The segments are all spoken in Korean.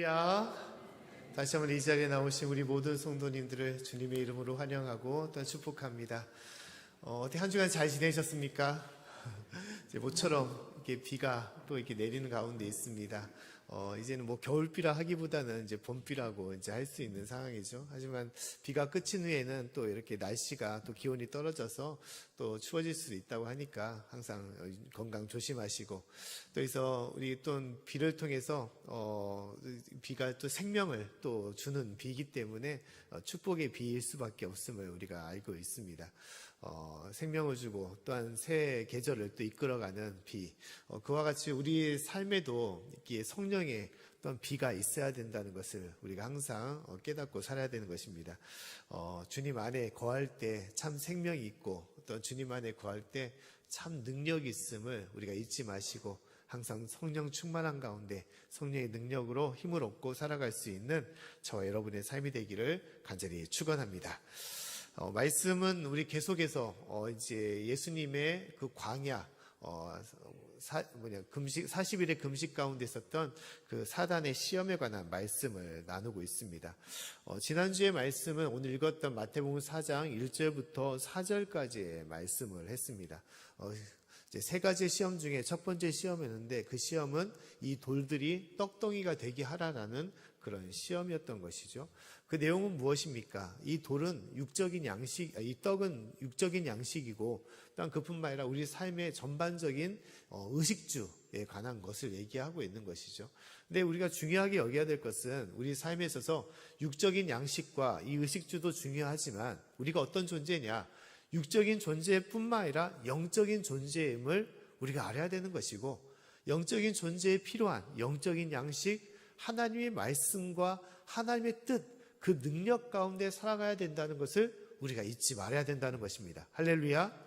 할렐루야. 다시 한번 이 자리에 나오신 우리 모든 성도님들을 주님의 이름으로 환영하고 또 축복합니다. 어떻게 한 주간 잘 지내셨습니까? 이제 모처럼 이렇게 비가 또 이렇게 내리는 가운데 있습니다. 이제는 뭐 겨울비라 하기보다는 이제 봄비라고 이제 할 수 있는 상황이죠. 하지만 비가 그친 후에는 또 이렇게 날씨가 또 기온이 떨어져서 또 추워질 수도 있다고 하니까 항상 건강 조심하시고, 또 해서 우리 또 비를 통해서 비가 또 생명을 또 주는 비이기 때문에 축복의 비일 수밖에 없음을 우리가 알고 있습니다. 생명을 주고 또한 새 계절을 또 이끌어가는 비, 그와 같이 우리 삶에도 이렇게 성령의 또한 비가 있어야 된다는 것을 우리가 항상 깨닫고 살아야 되는 것입니다. 주님 안에 거할 때 참 생명이 있고 또 주님 안에 거할 때 참 능력이 있음을 우리가 잊지 마시고 항상 성령 충만한 가운데 성령의 능력으로 힘을 얻고 살아갈 수 있는 저와 여러분의 삶이 되기를 간절히 축원합니다. 말씀은 우리 계속해서 이제 예수님의 그 광야, 금식 40일의 금식 가운데 있었던 그 사단의 시험에 관한 말씀을 나누고 있습니다. 지난주의 말씀은 오늘 읽었던 마태복음 4장 1절부터 4절까지의 말씀을 했습니다. 이제 세 가지 시험 중에 첫 번째 시험이었는데, 그 시험은 이 돌들이 떡덩이가 되게 하라라는 그런 시험이었던 것이죠. 그 내용은 무엇입니까? 이 돌은 육적인 양식, 이 떡은 육적인 양식이고, 또한 그뿐만 아니라 우리 삶의 전반적인 의식주에 관한 것을 얘기하고 있는 것이죠. 근데 우리가 중요하게 여겨야 될 것은 우리 삶에 있어서 육적인 양식과 이 의식주도 중요하지만 우리가 어떤 존재냐? 육적인 존재뿐만 아니라 영적인 존재임을 우리가 알아야 되는 것이고, 영적인 존재에 필요한 영적인 양식, 하나님의 말씀과 하나님의 뜻, 그 능력 가운데 살아가야 된다는 것을 우리가 잊지 말아야 된다는 것입니다. 할렐루야.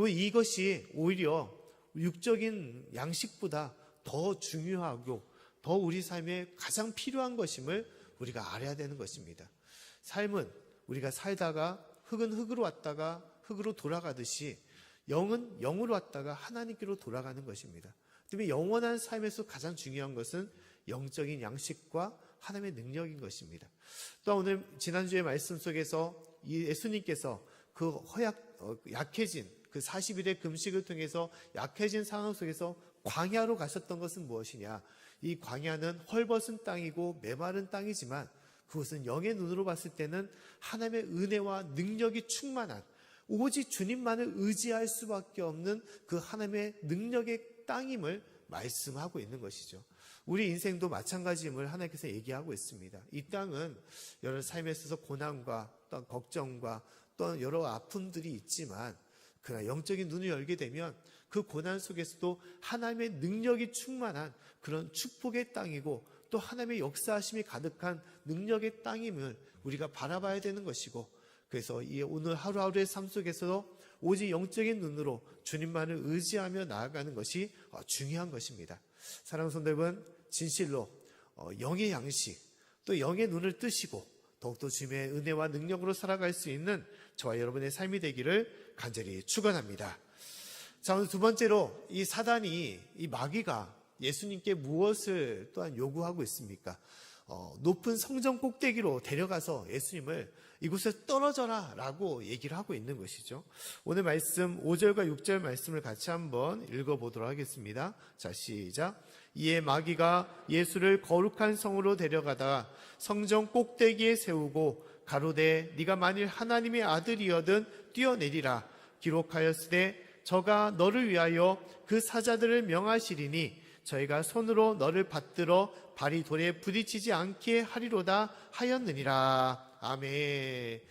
이것이 오히려 육적인 양식보다 더 중요하고 더 우리 삶에 가장 필요한 것임을 우리가 알아야 되는 것입니다. 삶은 우리가 살다가 흙은 흙으로 왔다가 흙으로 돌아가듯이 영은 영으로 왔다가 하나님께로 돌아가는 것입니다. 그다음에 영원한 삶에서 가장 중요한 것은 영적인 양식과 하나님의 능력인 것입니다. 또 오늘 지난주의 말씀 속에서 예수님께서 그 약해진 그 40일의 금식을 통해서 약해진 상황 속에서 광야로 가셨던 것은 무엇이냐? 이 광야는 헐벗은 땅이고 메마른 땅이지만 그것은 영의 눈으로 봤을 때는 하나님의 은혜와 능력이 충만한, 오직 주님만을 의지할 수밖에 없는 그 하나님의 능력의 땅임을 말씀하고 있는 것이죠. 우리 인생도 마찬가지임을 하나님께서 얘기하고 있습니다. 이 땅은 여러 삶에 있어서 고난과 또 걱정과 또 여러 아픔들이 있지만, 그러나 영적인 눈을 열게 되면 그 고난 속에서도 하나님의 능력이 충만한 그런 축복의 땅이고, 또 하나님의 역사하심이 가득한 능력의 땅임을 우리가 바라봐야 되는 것이고, 그래서 이 오늘 하루하루의 삶 속에서도 오직 영적인 눈으로 주님만을 의지하며 나아가는 것이 중요한 것입니다. 사랑하는 성도 여러분, 진실로 영의 양식, 또 영의 눈을 뜨시고 더욱더 주님의 은혜와 능력으로 살아갈 수 있는 저와 여러분의 삶이 되기를 간절히 축원합니다. 자, 오늘 두 번째로 이 사단이, 이 마귀가 예수님께 무엇을 또한 요구하고 있습니까? 높은 성전 꼭대기로 데려가서 예수님을 이곳에 떨어져라 라고 얘기를 하고 있는 것이죠. 오늘 말씀 5절과 6절 말씀을 같이 한번 읽어보도록 하겠습니다. 자, 시작. 이에 마귀가 예수를 거룩한 성으로 데려가다가 성전 꼭대기에 세우고 가로되 네가 만일 하나님의 아들이여든 뛰어내리라. 기록하였으되 저가 너를 위하여 그 사자들을 명하시리니 저희가 손으로 너를 받들어 발이 돌에 부딪히지 않게 하리로다 하였느니라. 아멘.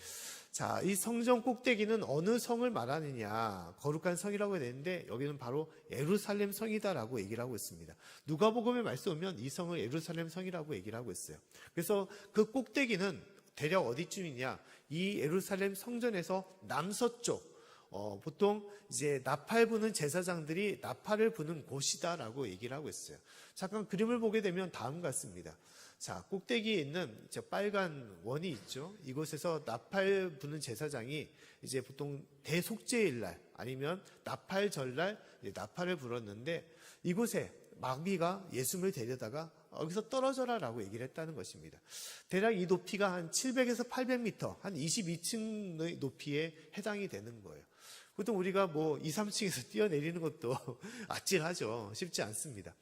자, 이 성전 꼭대기는 어느 성을 말하느냐? 거룩한 성이라고 해야 되는데 여기는 바로 예루살렘 성이다라고 얘기를 하고 있습니다. 누가복음에 말씀 오면 이 성을 예루살렘 성이라고 얘기를 하고 있어요. 그래서 그 꼭대기는 대략 어디쯤이냐? 이 예루살렘 성전에서 남서쪽, 보통 이제 나팔 부는 제사장들이 나팔을 부는 곳이다라고 얘기를 하고 있어요. 잠깐 그림을 보게 되면 다음 같습니다. 자, 꼭대기에 있는 저 빨간 원이 있죠. 이곳에서 나팔 부는 제사장이 이제 보통 대속죄일 날 아니면 나팔 절날 나팔을 불었는데, 이곳에 마귀가 예수님을 데려다가 여기서 떨어져라 라고 얘기를 했다는 것입니다. 대략 이 높이가 한 700에서 800m, 한 22층의 높이에 해당이 되는 거예요. 보통 우리가 뭐 2, 3층에서 뛰어내리는 것도 아찔하죠. 쉽지 않습니다.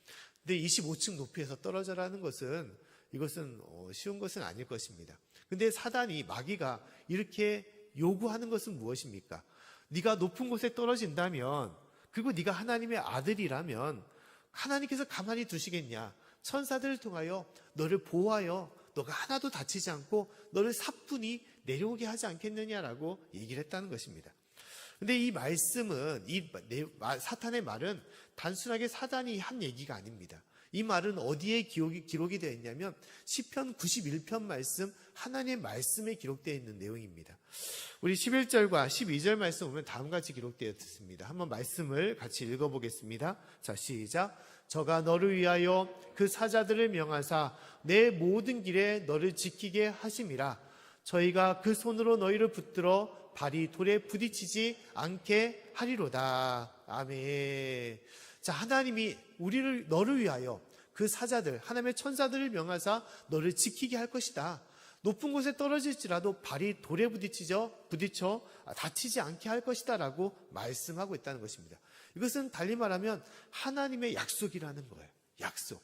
근데 25층 높이에서 떨어져라는 것은 이것은 쉬운 것은 아닐 것입니다. 근데 사단이, 마귀가 이렇게 요구하는 것은 무엇입니까? 네가 높은 곳에 떨어진다면, 그리고 네가 하나님의 아들이라면 하나님께서 가만히 두시겠냐? 천사들을 통하여 너를 보호하여 너가 하나도 다치지 않고 너를 사뿐히 내려오게 하지 않겠느냐라고 얘기를 했다는 것입니다. 근데 이 말씀은, 사탄의 말은 단순하게 사단이 한 얘기가 아닙니다. 이 말은 어디에 기록이 되어 있냐면 시편 91편 말씀, 하나님의 말씀에 기록되어 있는 내용입니다. 우리 11절과 12절 말씀 보면 다음과 같이 기록되어 있습니다. 한번 말씀을 같이 읽어보겠습니다. 자, 시작. 저가 너를 위하여 그 사자들을 명하사 내 모든 길에 너를 지키게 하심이라. 저희가 그 손으로 너희를 붙들어 발이 돌에 부딪히지 않게 하리로다. 아멘. 자, 하나님이 너를 위하여 그 사자들, 하나님의 천사들을 명하사 너를 지키게 할 것이다. 높은 곳에 떨어질지라도 발이 돌에 부딪혀 다치지 않게 할 것이다 라고 말씀하고 있다는 것입니다. 이것은 달리 말하면 하나님의 약속이라는 거예요. 약속.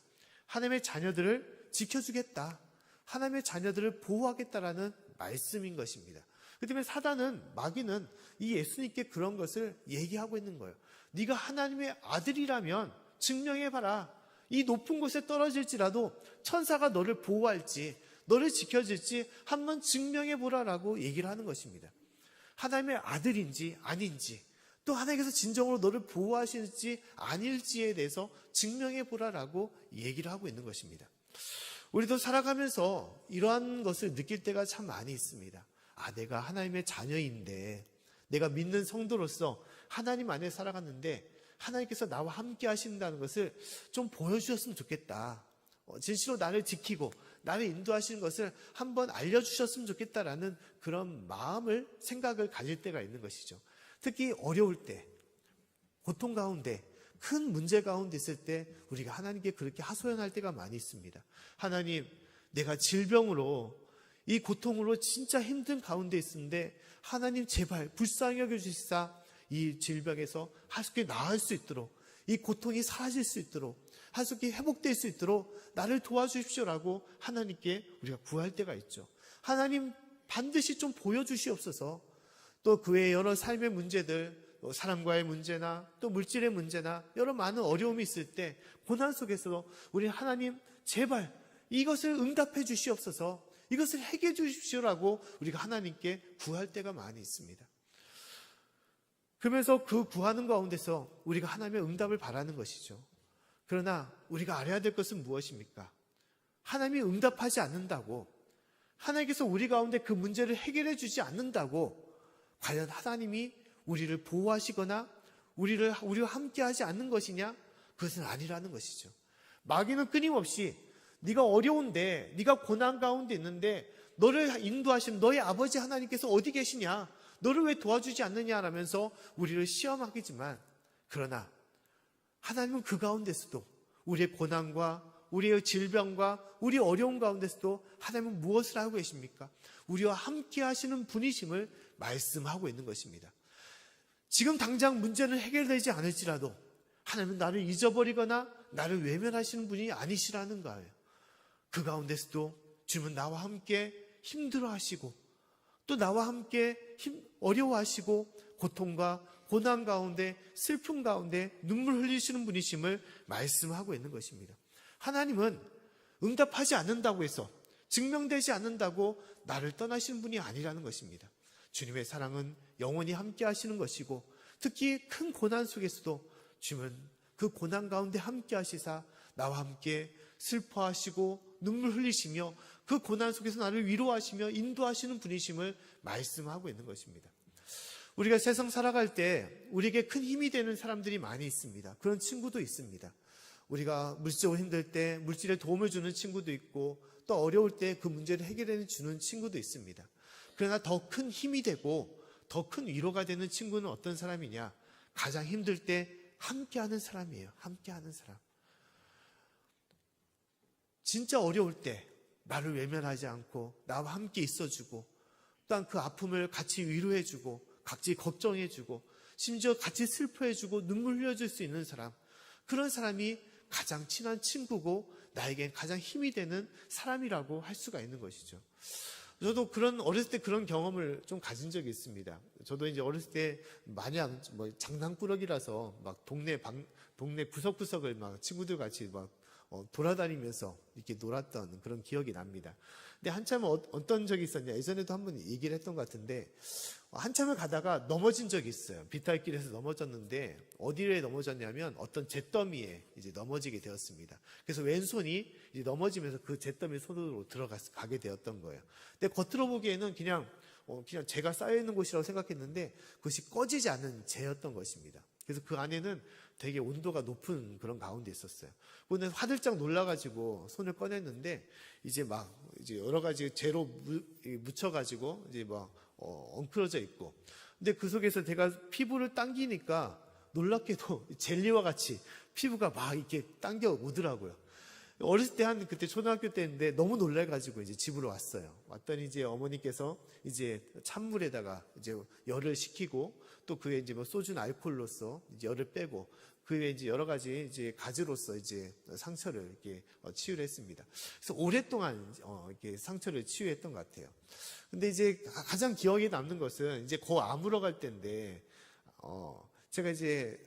하나님의 자녀들을 지켜주겠다. 하나님의 자녀들을 보호하겠다라는 말씀인 것입니다. 그 때문에 사단은, 마귀는 이 예수님께 그런 것을 얘기하고 있는 거예요. 네가 하나님의 아들이라면 증명해봐라. 이 높은 곳에 떨어질지라도 천사가 너를 보호할지, 너를 지켜줄지 한번 증명해보라라고 얘기를 하는 것입니다. 하나님의 아들인지 아닌지, 또 하나님께서 진정으로 너를 보호하실지 아닐지에 대해서 증명해보라라고 얘기를 하고 있는 것입니다. 우리도 살아가면서 이러한 것을 느낄 때가 참 많이 있습니다. 내가 하나님의 자녀인데, 내가 믿는 성도로서 하나님 안에 살아갔는데 하나님께서 나와 함께 하신다는 것을 좀 보여주셨으면 좋겠다. 진실로 나를 지키고 나를 인도하시는 것을 한번 알려주셨으면 좋겠다라는 그런 생각을 가질 때가 있는 것이죠. 특히 어려울 때, 고통 가운데, 큰 문제 가운데 있을 때 우리가 하나님께 그렇게 하소연할 때가 많이 있습니다. 하나님, 내가 질병으로, 이 고통으로 진짜 힘든 가운데 있는데 하나님 제발 불쌍히 여겨주시사 이 질병에서 하숙이 나을 수 있도록, 이 고통이 사라질 수 있도록, 하숙이 회복될 수 있도록 나를 도와주십시오라고 하나님께 우리가 구할 때가 있죠. 하나님 반드시 좀 보여주시옵소서. 또 그 외에 여러 삶의 문제들, 사람과의 문제나 또 물질의 문제나 여러 많은 어려움이 있을 때, 고난 속에서 우리 하나님 제발 이것을 응답해 주시옵소서, 이것을 해결해 주십시오라고 우리가 하나님께 구할 때가 많이 있습니다. 그러면서 그 구하는 가운데서 우리가 하나님의 응답을 바라는 것이죠. 그러나 우리가 알아야 될 것은 무엇입니까? 하나님이 응답하지 않는다고, 하나님께서 우리 가운데 그 문제를 해결해 주지 않는다고 과연 하나님이 우리를 보호하시거나 우리와 함께하지 않는 것이냐? 그것은 아니라는 것이죠. 마귀는 끊임없이 네가 어려운데, 네가 고난 가운데 있는데 너를 인도하신 너의 아버지 하나님께서 어디 계시냐? 너를 왜 도와주지 않느냐라면서 우리를 시험하겠지만, 그러나 하나님은 그 가운데서도 우리의 고난과 우리의 질병과 우리의 어려움 가운데서도 하나님은 무엇을 하고 계십니까? 우리와 함께 하시는 분이심을 말씀하고 있는 것입니다. 지금 당장 문제는 해결되지 않을지라도 하나님은 나를 잊어버리거나 나를 외면하시는 분이 아니시라는 거예요. 그 가운데서도 주님은 나와 함께 힘들어하시고 또 나와 함께 어려워하시고 고통과 고난 가운데, 슬픔 가운데 눈물 흘리시는 분이심을 말씀하고 있는 것입니다. 하나님은 응답하지 않는다고 해서, 증명되지 않는다고 나를 떠나시는 분이 아니라는 것입니다. 주님의 사랑은 영원히 함께 하시는 것이고, 특히 큰 고난 속에서도 주님은 그 고난 가운데 함께 하시사 나와 함께 슬퍼하시고 눈물 흘리시며 그 고난 속에서 나를 위로하시며 인도하시는 분이심을 말씀하고 있는 것입니다. 우리가 세상 살아갈 때 우리에게 큰 힘이 되는 사람들이 많이 있습니다. 그런 친구도 있습니다. 우리가 물질적으로 힘들 때 물질에 도움을 주는 친구도 있고, 또 어려울 때 그 문제를 해결해 주는 친구도 있습니다. 그러나 더 큰 힘이 되고 더 큰 위로가 되는 친구는 어떤 사람이냐? 가장 힘들 때 함께하는 사람이에요. 함께하는 사람. 진짜 어려울 때 나를 외면하지 않고 나와 함께 있어주고, 또한 그 아픔을 같이 위로해주고 같이 걱정해주고 심지어 같이 슬퍼해주고 눈물 흘려줄 수 있는 사람, 그런 사람이 가장 친한 친구고 나에겐 가장 힘이 되는 사람이라고 할 수가 있는 것이죠. 저도 어렸을 때 그런 경험을 좀 가진 적이 있습니다. 저도 이제 어렸을 때 마냥 장난꾸러기라서 막 동네 구석구석을 막 친구들 같이 막 돌아다니면서 이렇게 놀았던 그런 기억이 납니다. 근데 한참 어떤 적이 있었냐, 예전에도 한번 얘기를 했던 것 같은데, 한참을 가다가 넘어진 적이 있어요. 비탈길에서 넘어졌는데 어디에 넘어졌냐면 어떤 잿더미에 이제 넘어지게 되었습니다. 그래서 왼손이 이제 넘어지면서 그 잿더미 손으로 들어가게 되었던 거예요. 근데 겉으로 보기에는 그냥 재가 쌓여 있는 곳이라고 생각했는데 그것이 꺼지지 않는 재였던 것입니다. 그래서 그 안에는 되게 온도가 높은 그런 가운데 있었어요. 그런데 화들짝 놀라가지고 손을 꺼냈는데 이제 여러 가지 재로 묻혀가지고 이제 엉클어져 있고, 근데 그 속에서 제가 피부를 당기니까 놀랍게도 젤리와 같이 피부가 막 이렇게 당겨 오더라고요. 어렸을 때 그때 초등학교 때인데 너무 놀래가지고 이제 집으로 왔어요. 왔더니 이제 어머니께서 이제 찬물에다가 이제 열을 식히고, 또 그에 이제 소주나 알코올로서 이제 열을 빼고, 그에 이제 여러 가지 이제 가지로서 이제 상처를 이렇게 치유를 했습니다. 그래서 오랫동안 이렇게 상처를 치유했던 것 같아요. 근데 이제 가장 기억에 남는 것은 이제 아물어 갈 때인데, 제가 이제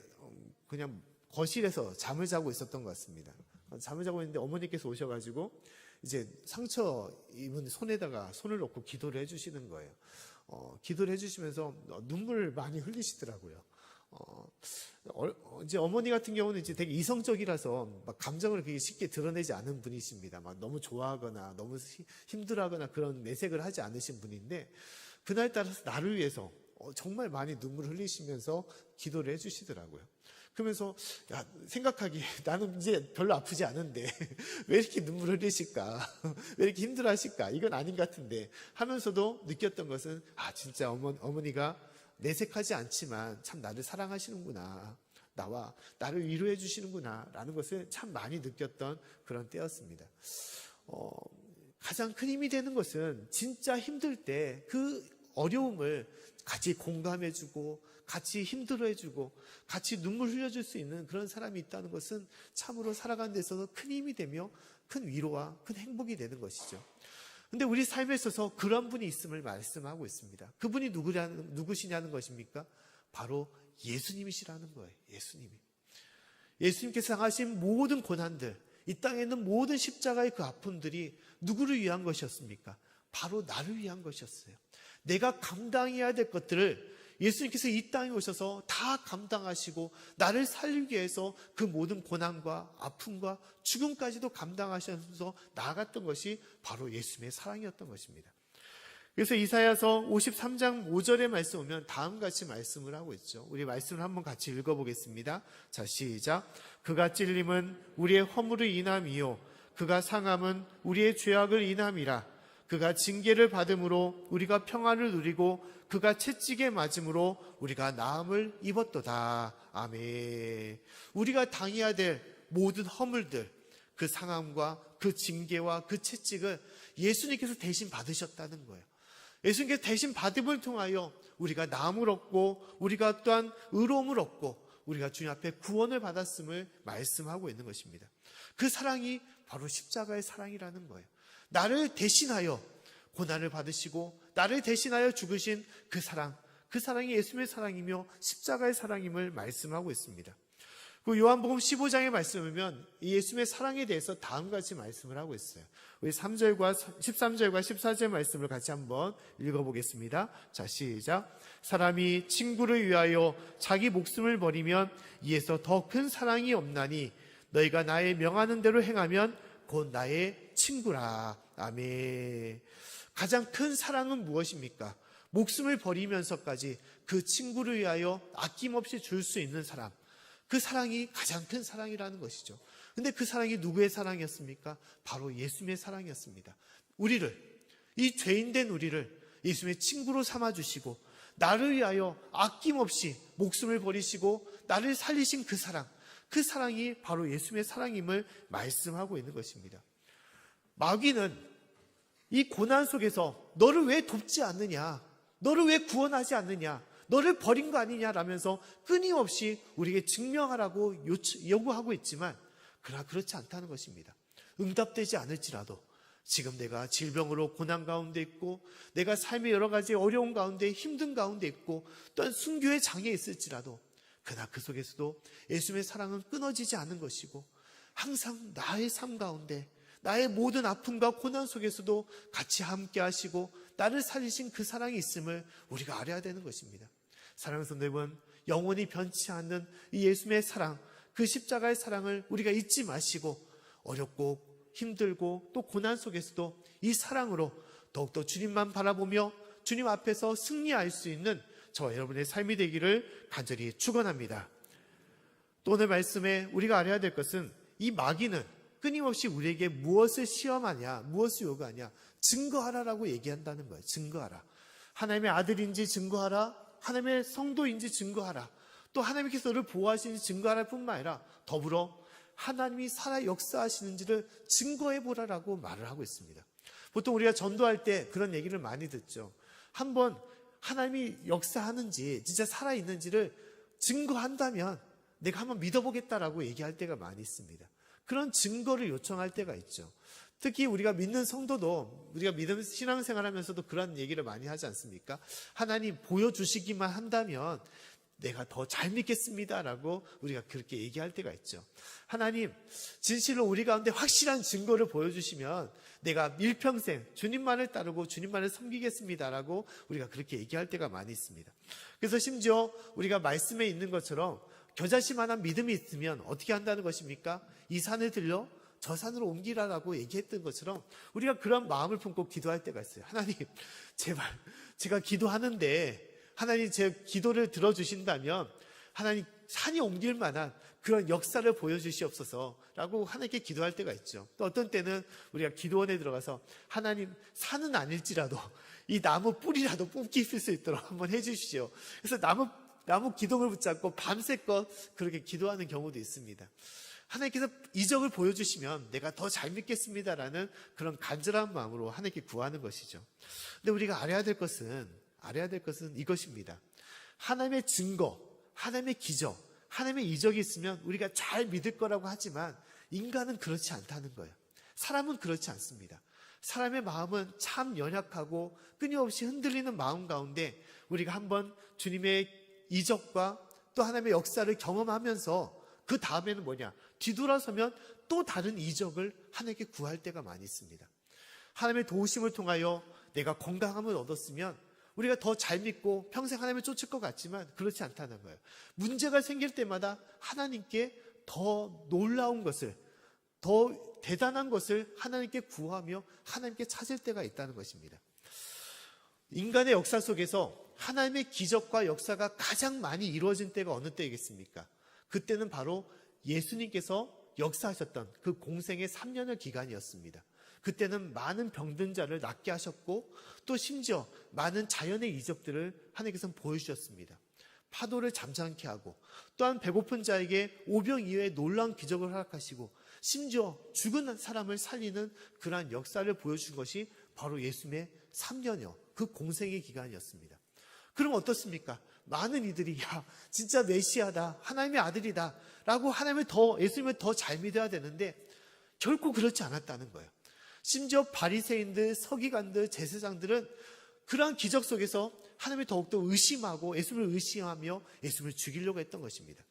그냥 거실에서 잠을 자고 있었던 것 같습니다. 잠을 자고 있는데 어머니께서 오셔가지고 이제 상처 입은 손에다가 손을 놓고 기도를 해주시는 거예요. 기도를 해주시면서 눈물을 많이 흘리시더라고요. 이제 어머니 같은 경우는 이제 되게 이성적이라서 막 감정을 그렇게 쉽게 드러내지 않은 분이십니다. 막 너무 좋아하거나 너무 힘들어하거나 그런 내색을 하지 않으신 분인데, 그날 따라서 나를 위해서 정말 많이 눈물을 흘리시면서 기도를 해주시더라고요. 그러면서 생각하기에 나는 이제 별로 아프지 않은데 왜 이렇게 눈물을 흘리실까, 왜 이렇게 힘들어 하실까, 이건 아닌 것 같은데 하면서도 느꼈던 것은 진짜 어머니가 내색하지 않지만 참 나를 사랑하시는구나, 나를 위로해 주시는구나 라는 것을 참 많이 느꼈던 그런 때였습니다. 가장 큰 힘이 되는 것은 진짜 힘들 때 그 어려움을 같이 공감해주고 같이 힘들어해주고 같이 눈물 흘려줄 수 있는 그런 사람이 있다는 것은 참으로 살아가는 데 있어서 큰 힘이 되며 큰 위로와 큰 행복이 되는 것이죠. 근데 우리 삶에 있어서 그런 분이 있음을 말씀하고 있습니다. 그분이 누구시냐는 것입니까? 바로 예수님이시라는 거예요. 예수님께서 당하신 모든 고난들, 이 땅에 있는 모든 십자가의 그 아픔들이 누구를 위한 것이었습니까? 바로 나를 위한 것이었어요. 내가 감당해야 될 것들을 예수님께서 이 땅에 오셔서 다 감당하시고 나를 살리기 위해서 그 모든 고난과 아픔과 죽음까지도 감당하시면서 나아갔던 것이 바로 예수님의 사랑이었던 것입니다. 그래서 이사야서 53장 5절의 말씀 보면 다음같이 말씀을 하고 있죠. 우리 말씀을 한번 같이 읽어보겠습니다. 자, 시작. 그가 찔림은 우리의 허물을 인함이요 그가 상함은 우리의 죄악을 인함이라. 그가 징계를 받음으로 우리가 평안을 누리고 그가 채찍에 맞음으로 우리가 나음을 입었도다. 아멘. 우리가 당해야 될 모든 허물들, 그 상함과 그 징계와 그 채찍을 예수님께서 대신 받으셨다는 거예요. 예수님께서 대신 받음을 통하여 우리가 나음을 얻고 우리가 또한 의로움을 얻고 우리가 주님 앞에 구원을 받았음을 말씀하고 있는 것입니다. 그 사랑이 바로 십자가의 사랑이라는 거예요. 나를 대신하여 고난을 받으시고 나를 대신하여 죽으신 그 사랑이 예수님의 사랑이며 십자가의 사랑임을 말씀하고 있습니다. 그 요한복음 15장의 말씀을 보면 이 예수님의 사랑에 대해서 다음같이 말씀을 하고 있어요. 우리 13절과 14절 말씀을 같이 한번 읽어보겠습니다. 자, 시작. 사람이 친구를 위하여 자기 목숨을 버리면 이에서 더 큰 사랑이 없나니 너희가 나의 명하는 대로 행하면 곧 나의 친구라. 아멘. 가장 큰 사랑은 무엇입니까? 목숨을 버리면서까지 그 친구를 위하여 아낌없이 줄 수 있는 사랑. 그 사랑이 가장 큰 사랑이라는 것이죠. 근데 그 사랑이 누구의 사랑이었습니까? 바로 예수님의 사랑이었습니다. 이 죄인된 우리를 예수님의 친구로 삼아주시고 나를 위하여 아낌없이 목숨을 버리시고 나를 살리신 그 사랑이 바로 예수님의 사랑임을 말씀하고 있는 것입니다. 마귀는 이 고난 속에서 너를 왜 돕지 않느냐, 너를 왜 구원하지 않느냐, 너를 버린 거 아니냐라면서 끊임없이 우리에게 증명하라고 요구하고 있지만, 그러나 그렇지 않다는 것입니다. 응답되지 않을지라도 지금 내가 질병으로 고난 가운데 있고, 내가 삶의 여러 가지 어려운 가운데, 힘든 가운데 있고, 또한 순교의 장애에 있을지라도, 그러나 그 속에서도 예수님의 사랑은 끊어지지 않는 것이고, 항상 나의 삶 가운데, 나의 모든 아픔과 고난 속에서도 같이 함께 하시고 나를 살리신 그 사랑이 있음을 우리가 알아야 되는 것입니다. 사랑하는 성도 여러분, 영원히 변치 않는 이 예수님의 사랑, 그 십자가의 사랑을 우리가 잊지 마시고, 어렵고 힘들고 또 고난 속에서도 이 사랑으로 더욱더 주님만 바라보며 주님 앞에서 승리할 수 있는 저와 여러분의 삶이 되기를 간절히 축원합니다. 또 오늘 말씀에 우리가 알아야 될 것은, 이 마귀는 끊임없이 우리에게 무엇을 시험하냐, 무엇을 요구하냐, 증거하라라고 얘기한다는 거예요. 증거하라. 하나님의 아들인지 증거하라, 하나님의 성도인지 증거하라, 또 하나님께서 너를 보호하시는지 증거하라 뿐만 아니라 더불어 하나님이 살아 역사하시는지를 증거해보라라고 말을 하고 있습니다. 보통 우리가 전도할 때 그런 얘기를 많이 듣죠. 한번 하나님이 역사하는지 진짜 살아있는지를 증거한다면 내가 한번 믿어보겠다라고 얘기할 때가 많이 있습니다. 그런 증거를 요청할 때가 있죠. 특히 우리가 믿는 성도도, 우리가 믿음 신앙생활하면서도 그런 얘기를 많이 하지 않습니까? 하나님 보여주시기만 한다면 내가 더 잘 믿겠습니다라고 우리가 그렇게 얘기할 때가 있죠. 하나님 진실로 우리 가운데 확실한 증거를 보여주시면 내가 일평생 주님만을 따르고 주님만을 섬기겠습니다라고 우리가 그렇게 얘기할 때가 많이 있습니다. 그래서 심지어 우리가 말씀에 있는 것처럼 겨자씨만한 믿음이 있으면 어떻게 한다는 것입니까? 이 산을 들려 저 산으로 옮기라라고 얘기했던 것처럼 우리가 그런 마음을 품고 기도할 때가 있어요. 하나님 제발 제가 기도하는데 하나님 제 기도를 들어주신다면 하나님 산이 옮길 만한 그런 역사를 보여주시옵소서라고 하나님께 기도할 때가 있죠. 또 어떤 때는 우리가 기도원에 들어가서 하나님 산은 아닐지라도 이 나무 뿌리라도 뽑기 있을 수 있도록 한번 해주시죠. 그래서 나무 기둥을 붙잡고 밤새껏 그렇게 기도하는 경우도 있습니다. 하나님께서 이적을 보여주시면 내가 더 잘 믿겠습니다라는 그런 간절한 마음으로 하나님께 구하는 것이죠. 근데 우리가 알아야 될 것은 이것입니다. 하나님의 증거, 하나님의 기적, 하나님의 이적이 있으면 우리가 잘 믿을 거라고 하지만 인간은 그렇지 않다는 거예요. 사람은 그렇지 않습니다. 사람의 마음은 참 연약하고 끊임없이 흔들리는 마음 가운데 우리가 한번 주님의 이적과 또 하나님의 역사를 경험하면서 그 다음에는 뭐냐? 뒤돌아서면 또 다른 이적을 하나님께 구할 때가 많이 있습니다. 하나님의 도우심을 통하여 내가 건강함을 얻었으면 우리가 더 잘 믿고 평생 하나님을 쫓을 것 같지만 그렇지 않다는 거예요. 문제가 생길 때마다 하나님께 더 놀라운 것을, 더 대단한 것을 하나님께 구하며 하나님께 찾을 때가 있다는 것입니다. 인간의 역사 속에서 하나님의 기적과 역사가 가장 많이 이루어진 때가 어느 때이겠습니까? 그때는 바로 예수님께서 역사하셨던 그 공생의 3년의 기간이었습니다. 그때는 많은 병든 자를 낫게 하셨고 또 심지어 많은 자연의 이적들을 하나님께서 보여주셨습니다. 파도를 잠잠케 하고 또한 배고픈 자에게 오병 이후에 놀라운 기적을 허락하시고 심지어 죽은 사람을 살리는 그러한 역사를 보여준 것이 바로 예수님의 3년여 그 공생의 기간이었습니다. 그럼 어떻습니까? 많은 이들이 야 진짜 메시아다, 하나님의 아들이다 라고 예수님을 더 잘 믿어야 되는데 결코 그렇지 않았다는 거예요. 심지어 바리새인들, 서기관들, 제사장들은 그러한 기적 속에서 하나님을 더욱더 의심하고 예수님을 의심하며 예수님을 죽이려고 했던 것입니다.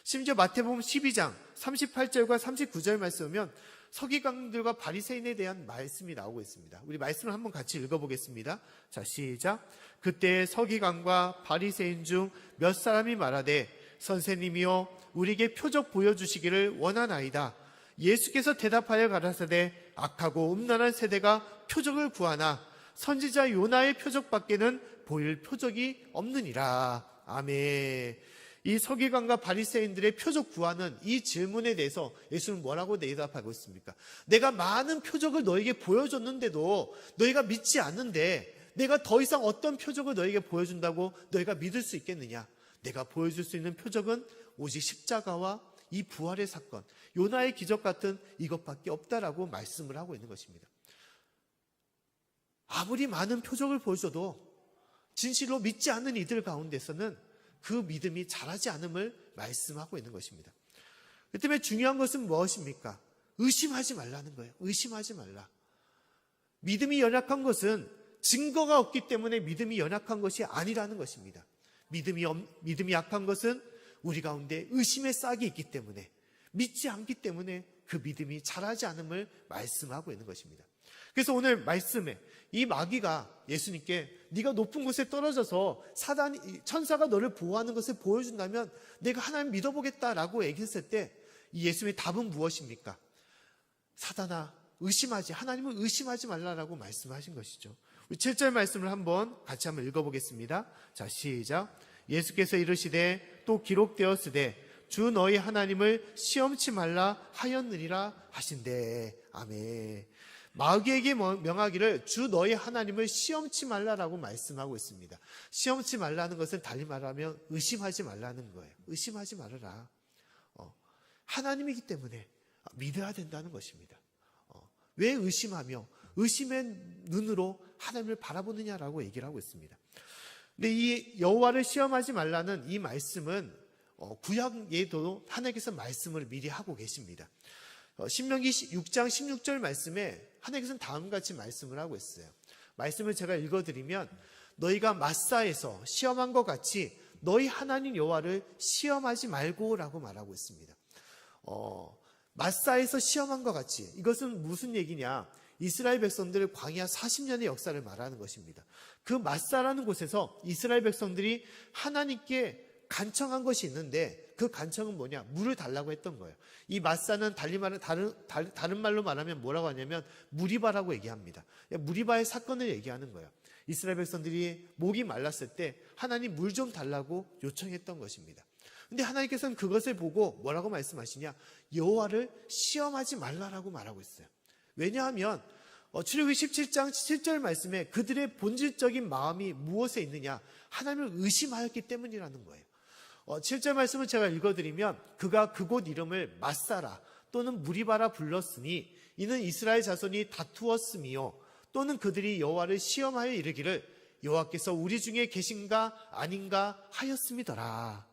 심지어 마태복음 12장 38절과 39절 말씀 보면 서기관들과 바리새인에 대한 말씀이 나오고 있습니다. 우리 말씀을 한번 같이 읽어보겠습니다. 자, 시작. 그때 서기관과 바리새인 중 몇 사람이 말하되 선생님이여 우리에게 표적 보여주시기를 원하나이다. 예수께서 대답하여 가라사대 악하고 음란한 세대가 표적을 구하나 선지자 요나의 표적밖에는 보일 표적이 없느니라. 아멘. 이 서기관과 바리새인들의 표적 구하는 이 질문에 대해서 예수는 뭐라고 대답하고 있습니까? 내가 많은 표적을 너에게 보여줬는데도 너희가 믿지 않는데 내가 더 이상 어떤 표적을 너에게 보여준다고 너희가 믿을 수 있겠느냐? 내가 보여줄 수 있는 표적은 오직 십자가와 이 부활의 사건, 요나의 기적 같은 이것밖에 없다라고 말씀을 하고 있는 것입니다. 아무리 많은 표적을 보여줘도 진실로 믿지 않는 이들 가운데서는 그 믿음이 자라지 않음을 말씀하고 있는 것입니다. 그 때문에 중요한 것은 무엇입니까? 의심하지 말라는 거예요. 의심하지 말라. 믿음이 연약한 것은 증거가 없기 때문에 믿음이 연약한 것이 아니라는 것입니다. 믿음이 약한 것은 우리 가운데 의심의 싹이 있기 때문에, 믿지 않기 때문에 그 믿음이 자라지 않음을 말씀하고 있는 것입니다. 그래서 오늘 말씀에 이 마귀가 예수님께 네가 높은 곳에 떨어져서 천사가 너를 보호하는 것을 보여준다면 내가 하나님 믿어보겠다라고 얘기했을 때 이 예수님의 답은 무엇입니까? 사단아, 하나님을 의심하지 말라라고 말씀하신 것이죠. 우리 7절 말씀을 같이 한번 읽어보겠습니다. 자, 시작. 예수께서 이르시되 또 기록되었으되 주 너희 하나님을 시험치 말라 하였느니라 하신대. 아멘. 마귀에게 명하기를 주 너희 하나님을 시험치 말라라고 말씀하고 있습니다. 시험치 말라는 것은 달리 말하면 의심하지 말라는 거예요. 의심하지 말아라. 하나님이기 때문에 믿어야 된다는 것입니다. 왜 의심하며 의심의 눈으로 하나님을 바라보느냐라고 얘기를 하고 있습니다. 근데 이 여호와를 시험하지 말라는 이 말씀은 구약에도 하나님께서 말씀을 미리 하고 계십니다. 신명기 6장 16절 말씀에 하나님께서는 다음과 같이 말씀을 하고 있어요. 말씀을 제가 읽어드리면 너희가 마사에서 시험한 것 같이 너희 하나님 여호와를 시험하지 말고라고 말하고 있습니다. 마사에서 시험한 것 같이, 이것은 무슨 얘기냐? 이스라엘 백성들의 광야 40년의 역사를 말하는 것입니다. 그 마사라는 곳에서 이스라엘 백성들이 하나님께 간청한 것이 있는데 그 간청은 뭐냐? 물을 달라고 했던 거예요. 이 마사는 달리 말은 다른 말로 말하면 뭐라고 하냐면 무리바라고 얘기합니다. 무리바의 사건을 얘기하는 거예요. 이스라엘 백성들이 목이 말랐을 때 하나님 물 좀 달라고 요청했던 것입니다. 근데 하나님께서는 그것을 보고 뭐라고 말씀하시냐? 여호와를 시험하지 말라라고 말하고 있어요. 왜냐하면 출애굽기 17장 7절 말씀에 그들의 본질적인 마음이 무엇에 있느냐? 하나님을 의심하였기 때문이라는 거예요. 7절 말씀을 제가 읽어드리면 그가 그곳 이름을 마사라 또는 무리바라 불렀으니 이는 이스라엘 자손이 다투었으며 또는 그들이 여호와를 시험하여 이르기를 여호와께서 우리 중에 계신가 아닌가 하였음이더라.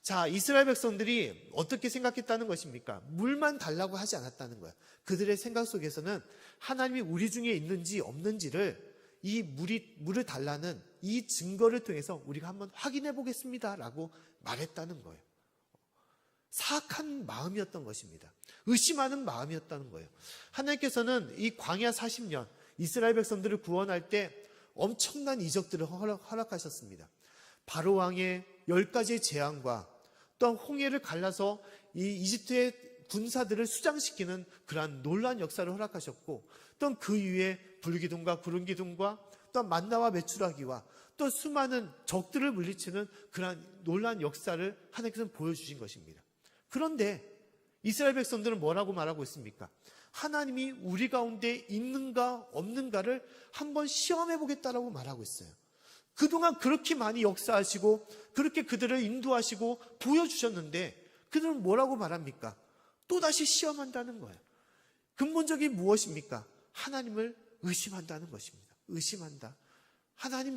자, 이스라엘 백성들이 어떻게 생각했다는 것입니까? 물만 달라고 하지 않았다는 거예요. 그들의 생각 속에서는 하나님이 우리 중에 있는지 없는지를 이 물을 달라는 이 증거를 통해서 우리가 한번 확인해 보겠습니다라고 말했다는 거예요. 사악한 마음이었던 것입니다. 의심하는 마음이었다는 거예요. 하나님께서는 이 광야 40년 이스라엘 백성들을 구원할 때 엄청난 이적들을 허락하셨습니다. 바로 왕의 10가지의 재앙과 또한 홍해를 갈라서 이 이집트의 군사들을 수장시키는 그러한 놀라운 역사를 허락하셨고, 또한 그 이후에 불기둥과 구름기둥과 또한 만나와 메추라기와 또 수많은 적들을 물리치는 그러한 놀라운 역사를 하나님께서는 보여주신 것입니다. 그런데 이스라엘 백성들은 뭐라고 말하고 있습니까? 하나님이 우리 가운데 있는가 없는가를 한번 시험해 보겠다라고 말하고 있어요. 그동안 그렇게 많이 역사하시고 그렇게 그들을 인도하시고 보여주셨는데 그들은 뭐라고 말합니까? 또다시 시험한다는 거예요. 근본적인 무엇입니까? 하나님을 의심한다는 것입니다. 의심한다.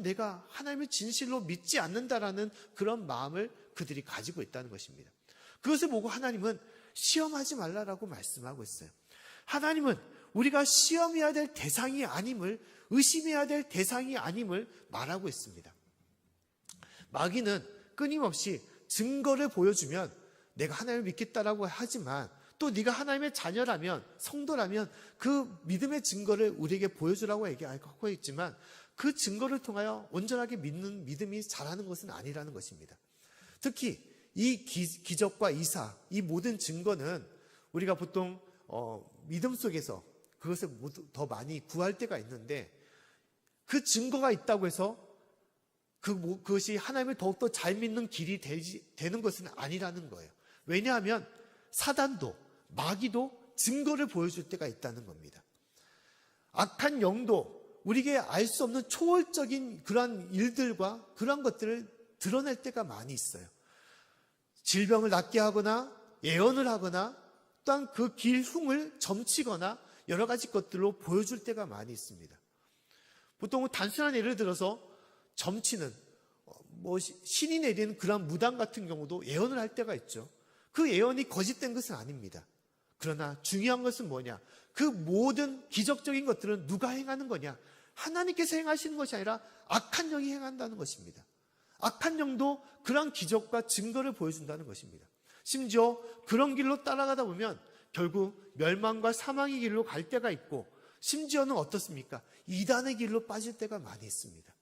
내가 하나님을 진실로 믿지 않는다라는 그런 마음을 그들이 가지고 있다는 것입니다. 그것을 보고 하나님은 시험하지 말라라고 말씀하고 있어요. 하나님은 우리가 시험해야 될 대상이 아님을, 의심해야 될 대상이 아님을 말하고 있습니다. 마귀는 끊임없이 증거를 보여주면 내가 하나님을 믿겠다라고 하지만 또 네가 하나님의 자녀라면, 성도라면 그 믿음의 증거를 우리에게 보여주라고 얘기하고 있지만 그 증거를 통하여 온전하게 믿는 믿음이 자라는 것은 아니라는 것입니다. 특히 이 기적과 이사, 이 모든 증거는 우리가 보통 믿음 속에서 그것을 더 많이 구할 때가 있는데 그 증거가 있다고 해서 그것이 하나님을 더욱더 잘 믿는 길이 되는 것은 아니라는 거예요. 왜냐하면 사단도 마귀도 증거를 보여줄 때가 있다는 겁니다. 악한 영도 우리에게 알 수 없는 초월적인 그러한 일들과 그러한 것들을 드러낼 때가 많이 있어요. 질병을 낫게 하거나 예언을 하거나 또한 그 길 흉을 점치거나 여러 가지 것들로 보여줄 때가 많이 있습니다. 보통은 단순한 예를 들어서 점치는 신이 내리는 그런 무당 같은 경우도 예언을 할 때가 있죠. 그 예언이 거짓된 것은 아닙니다. 그러나 중요한 것은 뭐냐? 그 모든 기적적인 것들은 누가 행하는 거냐? 하나님께서 행하시는 것이 아니라 악한 영이 행한다는 것입니다. 악한 영도 그런 기적과 증거를 보여준다는 것입니다. 심지어 그런 길로 따라가다 보면 결국 멸망과 사망의 길로 갈 때가 있고, 심지어는 어떻습니까? 이단의 길로 빠질 때가 많이 있습니다.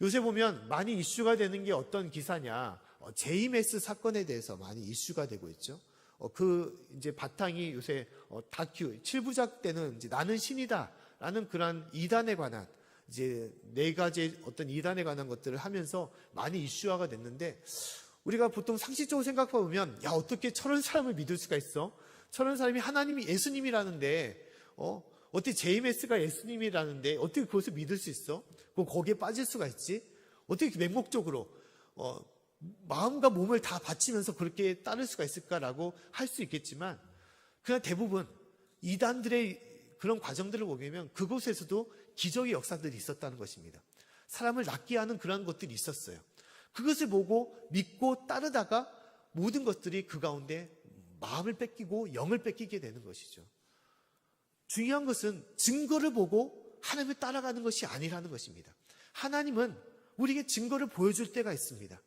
요새 보면 많이 이슈가 되는 게 어떤 기사냐, 제이메스 사건에 대해서 많이 이슈가 되고 있죠. 이제 바탕이 요새 다큐 7부작 때는 이제 나는 신이다라는 그런 이단에 관한 이제 4가지 어떤 이단에 관한 것들을 하면서 많이 이슈화가 됐는데, 우리가 보통 상식적으로 생각해 보면, 야, 어떻게 저런 사람을 믿을 수가 있어? 저런 사람이 하나님이 예수님이라는데, 어떻게 제이메스가 예수님이라는데 어떻게 그것을 믿을 수 있어? 거기에 빠질 수가 있지? 어떻게 맹목적으로 마음과 몸을 다 바치면서 그렇게 따를 수가 있을까라고 할 수 있겠지만, 그냥 대부분 이단들의 그런 과정들을 보게 되면 그곳에서도 기적의 역사들이 있었다는 것입니다. 사람을 낫게 하는 그런 것들이 있었어요. 그것을 보고 믿고 따르다가 모든 것들이 그 가운데 마음을 뺏기고 영을 뺏기게 되는 것이죠. 중요한 것은 증거를 보고 하나님을 따라가는 것이 아니라는 것입니다. 하나님은 우리에게 증거를 보여줄 때가 있습니다.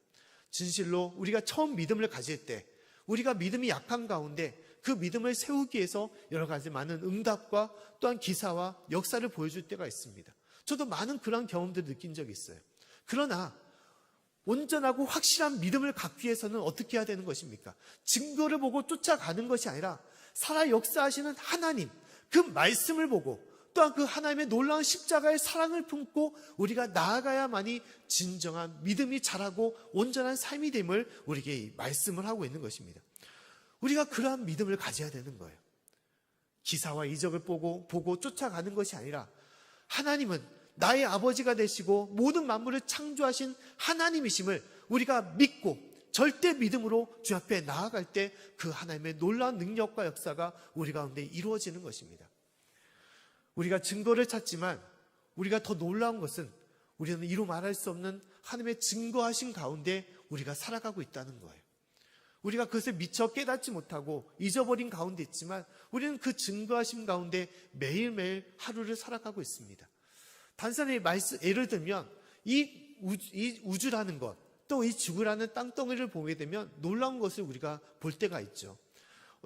진실로 우리가 처음 믿음을 가질 때, 우리가 믿음이 약한 가운데 그 믿음을 세우기 위해서 여러 가지 많은 응답과 또한 기사와 역사를 보여줄 때가 있습니다. 저도 많은 그런 경험들을 느낀 적이 있어요. 그러나 온전하고 확실한 믿음을 갖기 위해서는 어떻게 해야 되는 것입니까? 증거를 보고 쫓아가는 것이 아니라 살아 역사하시는 하나님, 그 말씀을 보고 또한 그 하나님의 놀라운 십자가의 사랑을 품고 우리가 나아가야만이 진정한 믿음이 자라고 온전한 삶이 됨을 우리에게 말씀을 하고 있는 것입니다. 우리가 그러한 믿음을 가져야 되는 거예요. 기사와 이적을 보고 쫓아가는 것이 아니라, 하나님은 나의 아버지가 되시고 모든 만물을 창조하신 하나님이심을 우리가 믿고 절대 믿음으로 주 앞에 나아갈 때 그 하나님의 놀라운 능력과 역사가 우리 가운데 이루어지는 것입니다. 우리가 증거를 찾지만 우리가 더 놀라운 것은 우리는 이루 말할 수 없는 하나님의 증거하신 가운데 우리가 살아가고 있다는 거예요. 우리가 그것을 미처 깨닫지 못하고 잊어버린 가운데 있지만 우리는 그 증거하심 가운데 매일매일 하루를 살아가고 있습니다. 단순히 예를 들면 이 우주라는 것, 또 이 지구라는 땅덩이를 보게 되면 놀라운 것을 우리가 볼 때가 있죠.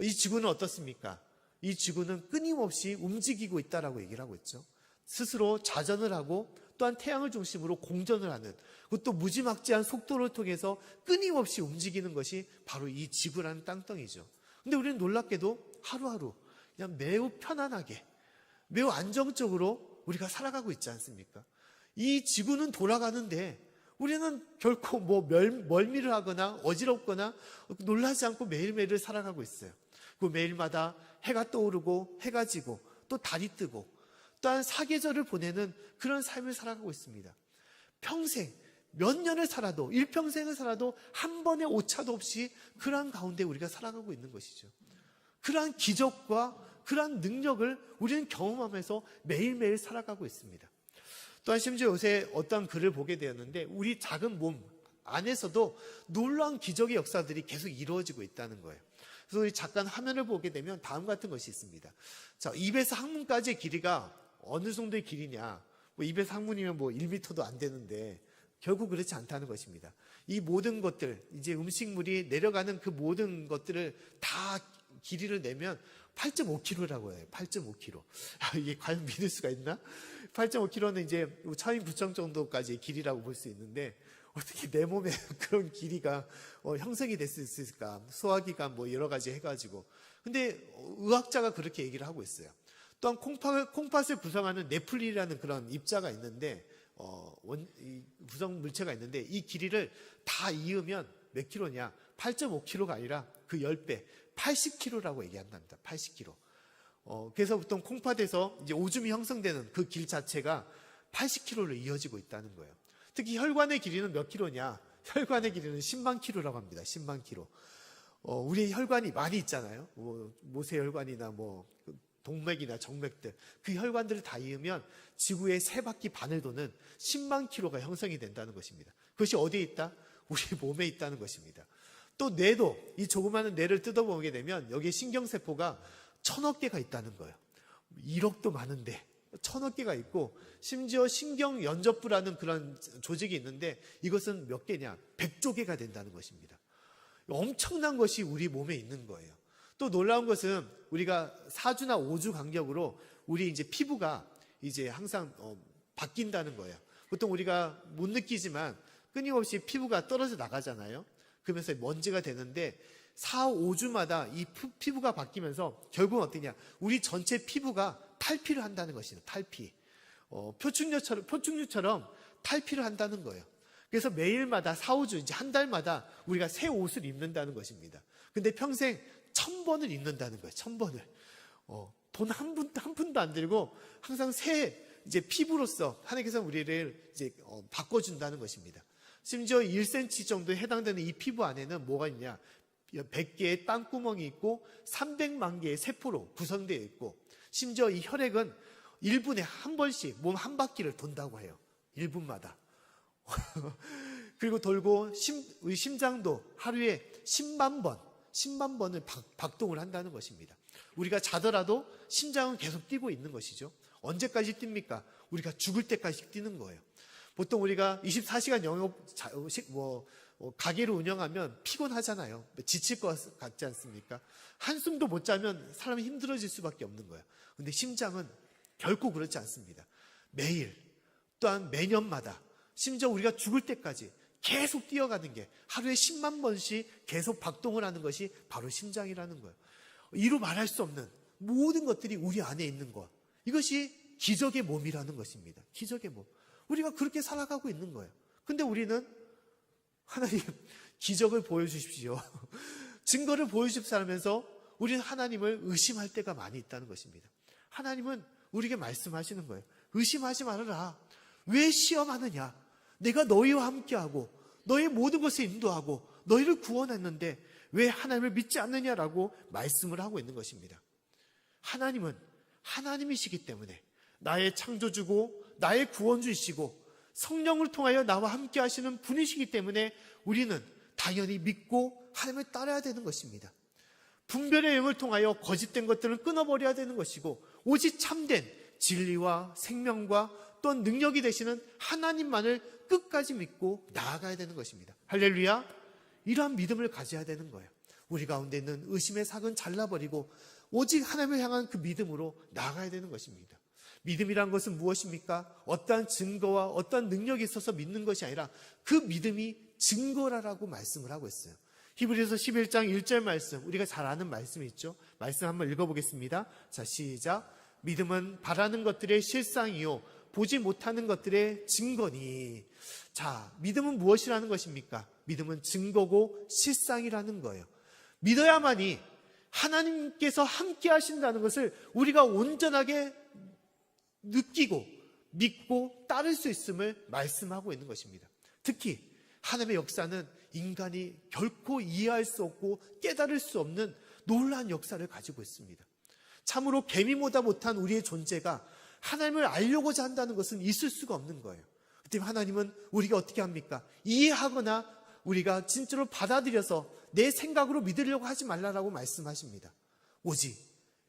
이 지구는 어떻습니까? 이 지구는 끊임없이 움직이고 있다라고 얘기를 하고 있죠. 스스로 자전을 하고 또한 태양을 중심으로 공전을 하는, 그것도 무지막지한 속도를 통해서 끊임없이 움직이는 것이 바로 이 지구라는 땅덩이죠. 근데 우리는 놀랍게도 하루하루 그냥 매우 편안하게, 매우 안정적으로 우리가 살아가고 있지 않습니까? 이 지구는 돌아가는데 우리는 결코 멀미를 하거나 어지럽거나 놀라지 않고 매일매일을 살아가고 있어요. 그 매일마다 해가 떠오르고 해가 지고 또 달이 뜨고 또한 사계절을 보내는 그런 삶을 살아가고 있습니다. 평생 몇 년을 살아도, 일평생을 살아도 한 번의 오차도 없이 그러한 가운데 우리가 살아가고 있는 것이죠. 그러한 기적과 그러한 능력을 우리는 경험하면서 매일매일 살아가고 있습니다. 또한 심지어 요새 어떤 글을 보게 되었는데, 우리 작은 몸 안에서도 놀라운 기적의 역사들이 계속 이루어지고 있다는 거예요. 그래서 우리 잠깐 화면을 보게 되면 다음 같은 것이 있습니다. 자, 입에서 항문까지의 길이가 어느 정도의 길이냐? 입에서 항문이면 1m도 안 되는데 결국 그렇지 않다는 것입니다. 이 모든 것들, 이제 음식물이 내려가는 그 모든 것들을 다 길이를 내면 8.5kg라고 해요. 8.5kg. 이게 과연 믿을 수가 있나? 8.5kg는 이제 차인구청 정도까지의 길이라고 볼 수 있는데, 어떻게 내 몸에 그런 길이가 형성이 될 수 있을까? 소화기관 여러 가지 해가지고. 근데 의학자가 그렇게 얘기를 하고 있어요. 또한 콩팥을 구성하는 네플린이라는 그런 입자가 있는데, 구성 물체가 있는데, 이 길이를 다 이으면 몇 킬로냐? 8.5kg가 아니라 그 10배, 80kg라고 얘기한답니다. 80kg. 그래서 보통 콩팥에서 이제 오줌이 형성되는 그 길 자체가 80kg로 이어지고 있다는 거예요. 특히 혈관의 길이는 몇 킬로냐? 혈관의 길이는 10만 킬로라고 합니다. 10만 킬로. 우리의 혈관이 많이 있잖아요. 모세혈관이나 동맥이나 정맥들, 그 혈관들을 다 이으면 지구의 3바퀴 반을 도는 10만 킬로가 형성이 된다는 것입니다. 그것이 어디에 있다? 우리 몸에 있다는 것입니다. 또 뇌도, 이 조그마한 뇌를 뜯어보게 되면 여기에 신경세포가 1000억 개가 있다는 거예요. 1억도 많은데 1000억 개가 있고, 심지어 신경연접부라는 그런 조직이 있는데 이것은 몇 개냐? 100조 개가 된다는 것입니다. 엄청난 것이 우리 몸에 있는 거예요. 또 놀라운 것은 우리가 4주나 5주 간격으로 우리 이제 피부가 이제 항상 바뀐다는 거예요. 보통 우리가 못 느끼지만 끊임없이 피부가 떨어져 나가잖아요. 그러면서 먼지가 되는데 4, 5주마다 이 피부가 바뀌면서 결국은 어떠냐? 우리 전체 피부가 탈피를 한다는 것이에요. 탈피. 표충류처럼 탈피를 한다는 거예요. 그래서 매일마다 4, 5주, 이제 한 달마다 우리가 새 옷을 입는다는 것입니다. 근데 평생 1000번을 입는다는 거예요. 1000번을. 돈 한 푼도 안 들고 항상 새 이제 피부로서 하나님께서 우리를 이제 바꿔준다는 것입니다. 심지어 1cm 정도에 해당되는 이 피부 안에는 뭐가 있냐? 100개의 땀구멍이 있고 300만 개의 세포로 구성되어 있고, 심지어 이 혈액은 1분에 한 번씩 몸 한 바퀴를 돈다고 해요. 1분마다. 그리고 돌고 우리 심장도 하루에 10만 번을 박동을 한다는 것입니다. 우리가 자더라도 심장은 계속 뛰고 있는 것이죠. 언제까지 뜁니까? 우리가 죽을 때까지 뛰는 거예요. 보통 우리가 24시간 영업 가게를 운영하면 피곤하잖아요. 지칠 것 같지 않습니까? 한숨도 못 자면 사람이 힘들어질 수밖에 없는 거예요. 근데 심장은 결코 그렇지 않습니다. 매일, 또한 매년마다, 심지어 우리가 죽을 때까지 계속 뛰어가는 게, 하루에 10만 번씩 계속 박동을 하는 것이 바로 심장이라는 거예요. 이루 말할 수 없는 모든 것들이 우리 안에 있는 것, 이것이 기적의 몸이라는 것입니다. 기적의 몸. 우리가 그렇게 살아가고 있는 거예요. 근데 우리는 하나님 기적을 보여주십시오, 증거를 보여주십시오하면서 우리는 하나님을 의심할 때가 많이 있다는 것입니다. 하나님은 우리에게 말씀하시는 거예요. 의심하지 말아라. 왜 시험하느냐? 내가 너희와 함께하고 너희 모든 것을 인도하고 너희를 구원했는데 왜 하나님을 믿지 않느냐라고 말씀을 하고 있는 것입니다. 하나님은 하나님이시기 때문에, 나의 창조주고 나의 구원주이시고 성령을 통하여 나와 함께 하시는 분이시기 때문에 우리는 당연히 믿고 하나님을 따라야 되는 것입니다. 분별의 영을 통하여 거짓된 것들을 끊어버려야 되는 것이고, 오직 참된 진리와 생명과 또한 능력이 되시는 하나님만을 끝까지 믿고 나아가야 되는 것입니다. 할렐루야. 이러한 믿음을 가져야 되는 거예요. 우리 가운데 있는 의심의 삭은 잘라버리고 오직 하나님을 향한 그 믿음으로 나아가야 되는 것입니다. 믿음이란 것은 무엇입니까? 어떠한 증거와 어떠한 능력이 있어서 믿는 것이 아니라 그 믿음이 증거라라고 말씀을 하고 있어요. 히브리서 11장 1절 말씀, 우리가 잘 아는 말씀이 있죠. 말씀 한번 읽어보겠습니다. 자, 시작. 믿음은 바라는 것들의 실상이요 보지 못하는 것들의 증거니. 자, 믿음은 무엇이라는 것입니까? 믿음은 증거고 실상이라는 거예요. 믿어야만이 하나님께서 함께 하신다는 것을 우리가 온전하게 느끼고 믿고 따를 수 있음을 말씀하고 있는 것입니다. 특히 하나님의 역사는 인간이 결코 이해할 수 없고 깨달을 수 없는 놀라운 역사를 가지고 있습니다. 참으로 개미보다 못한 우리의 존재가 하나님을 알려고자 한다는 것은 있을 수가 없는 거예요. 그때 하나님은 우리가 어떻게 합니까? 이해하거나 우리가 진짜로 받아들여서 내 생각으로 믿으려고 하지 말라라고 말씀하십니다. 오직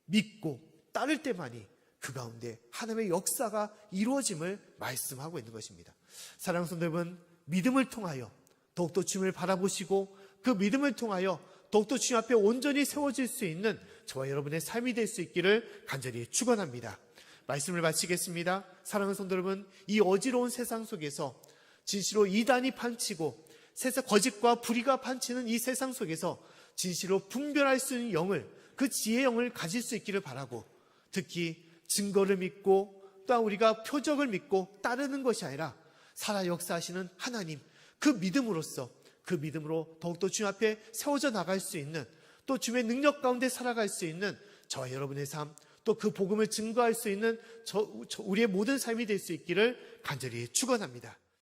믿고 따를 때만이 그 가운데 하나님의 역사가 이루어짐을 말씀하고 있는 것입니다. 사랑하는 성도 여러분, 믿음을 통하여 더욱더 주님을 바라보시고 그 믿음을 통하여 더욱더 주님 앞에 온전히 세워질 수 있는 저와 여러분의 삶이 될 수 있기를 간절히 축원합니다. 말씀을 마치겠습니다. 사랑하는 성도 여러분, 이 어지러운 세상 속에서 진실로 이단이 판치고 세상 거짓과 불의가 판치는 이 세상 속에서 진실로 분별할 수 있는 영을, 그 지혜의 영을 가질 수 있기를 바라고, 특히 증거를 믿고 또한 우리가 표적을 믿고 따르는 것이 아니라 살아 역사하시는 하나님, 그 믿음으로써, 그 믿음으로 더욱더 주님 앞에 세워져 나갈 수 있는, 또 주님의 능력 가운데 살아갈 수 있는 저와 여러분의 삶, 또 그 복음을 증거할 수 있는 우리의 모든 삶이 될 수 있기를 간절히 축원합니다.